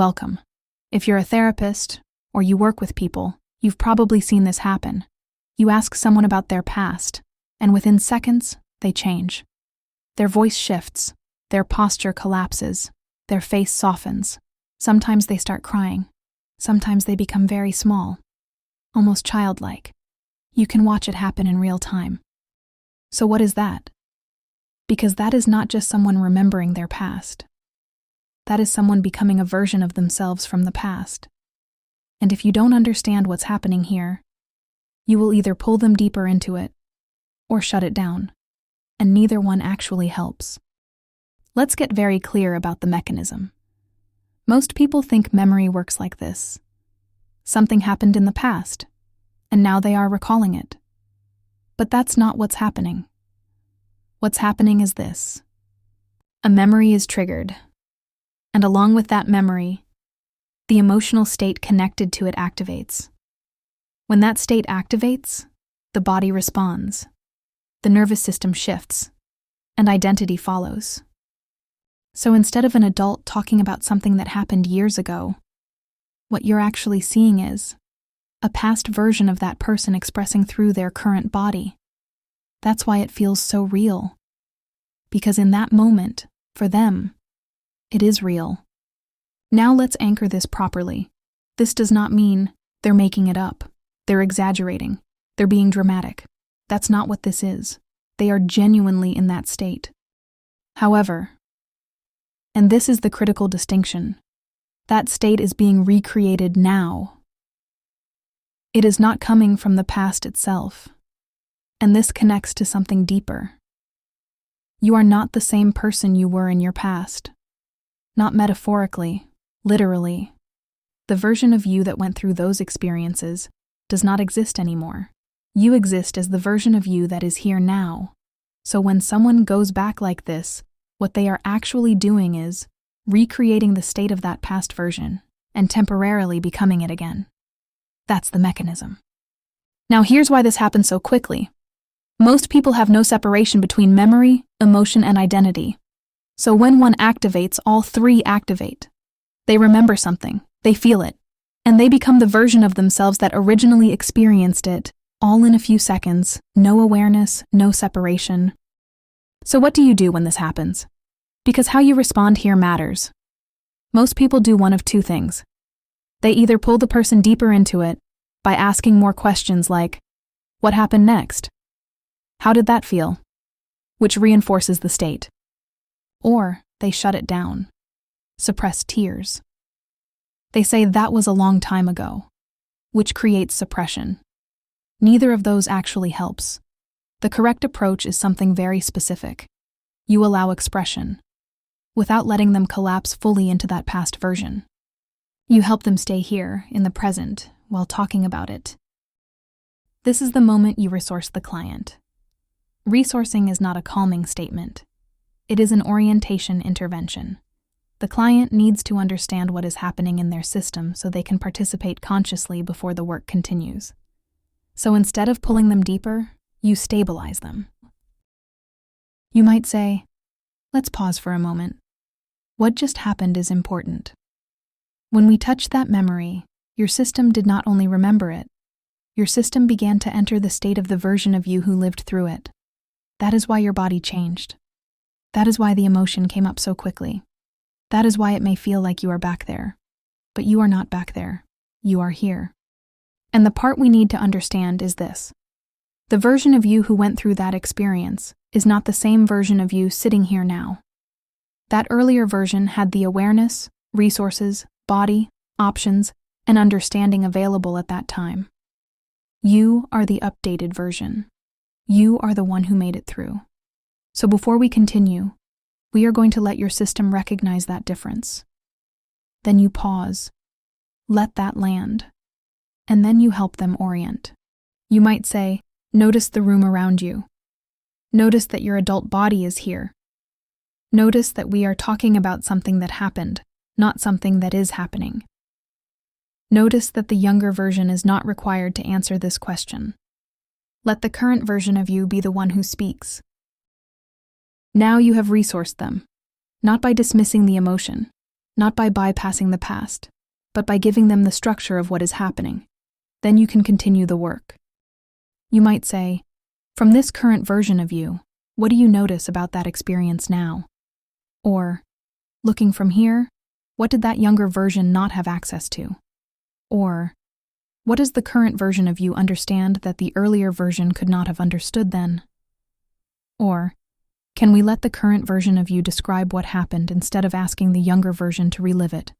Welcome. If you're a therapist, or you work with people, you've probably seen this happen. You ask someone about their past, and within seconds, they change. Their voice shifts, their posture collapses, their face softens. Sometimes they start crying. Sometimes they become very small, almost childlike. You can watch it happen in real time. So what is that? Because that is not just someone remembering their past. That is someone becoming a version of themselves from the past. And if you don't understand what's happening here, you will either pull them deeper into it or shut it down, and neither one actually helps. Let's get very clear about the mechanism. Most people think memory works like this. Something happened in the past, and now they are recalling it. But that's not what's happening. What's happening is this. A memory is triggered, and along with that memory, the emotional state connected to it activates. When that state activates, the body responds, the nervous system shifts, and identity follows. So instead of an adult talking about something that happened years ago, what you're actually seeing is a past version of that person expressing through their current body. That's why it feels so real. Because in that moment, for them, it is real. Now let's anchor this properly. This does not mean they're making it up, they're exaggerating, they're being dramatic. That's not what this is. They are genuinely in that state. However, and this is the critical distinction, that state is being recreated now. It is not coming from the past itself, and this connects to something deeper. You are not the same person you were in your past. Not metaphorically, literally. The version of you that went through those experiences does not exist anymore. You exist as the version of you that is here now. So when someone goes back like this, what they are actually doing is recreating the state of that past version and temporarily becoming it again. That's the mechanism. Now here's why this happens so quickly. Most people have no separation between memory, emotion, and identity. So when one activates, all three activate. They remember something, they feel it, and they become the version of themselves that originally experienced it, all in a few seconds, no awareness, no separation. So what do you do when this happens? Because how you respond here matters. Most people do one of two things. They either pull the person deeper into it by asking more questions like, what happened next? How did that feel? Which reinforces the state. Or they shut it down, suppress tears. They say that was a long time ago, which creates suppression. Neither of those actually helps. The correct approach is something very specific. You allow expression, without letting them collapse fully into that past version. You help them stay here, in the present, while talking about it. This is the moment you resource the client. Resourcing is not a calming statement. It is an orientation intervention. The client needs to understand what is happening in their system so they can participate consciously before the work continues. So instead of pulling them deeper, you stabilize them. You might say, let's pause for a moment. What just happened is important. When we touched that memory, your system did not only remember it, your system began to enter the state of the version of you who lived through it. That is why your body changed. That is why the emotion came up so quickly. That is why it may feel like you are back there. But you are not back there. You are here. And the part we need to understand is this. The version of you who went through that experience is not the same version of you sitting here now. That earlier version had the awareness, resources, body, options, and understanding available at that time. You are the updated version. You are the one who made it through. So before we continue, we are going to let your system recognize that difference. Then you pause, let that land, and then you help them orient. You might say, notice the room around you. Notice that your adult body is here. Notice that we are talking about something that happened, not something that is happening. Notice that the younger version is not required to answer this question. Let the current version of you be the one who speaks. Now you have resourced them, not by dismissing the emotion, not by bypassing the past, but by giving them the structure of what is happening. Then you can continue the work. You might say, from this current version of you, what do you notice about that experience now? Or, looking from here, what did that younger version not have access to? Or, what does the current version of you understand that the earlier version could not have understood then? Or, can we let the current version of you describe what happened instead of asking the younger version to relive it?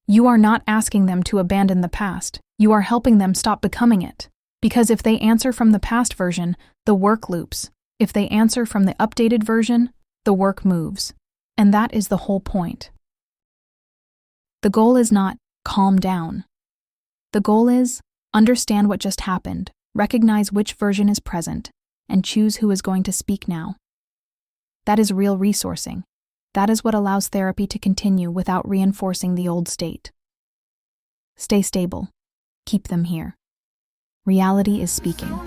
You are not asking them to abandon the past, you are helping them stop becoming it. Because if they answer from the past version, the work loops. If they answer from the updated version, the work moves. And that is the whole point. The goal is not calm down. The goal is understand what just happened, recognize which version is present, and choose who is going to speak now. That is real resourcing. That is what allows therapy to continue without reinforcing the old state. Stay stable. Keep them here. Reality is speaking.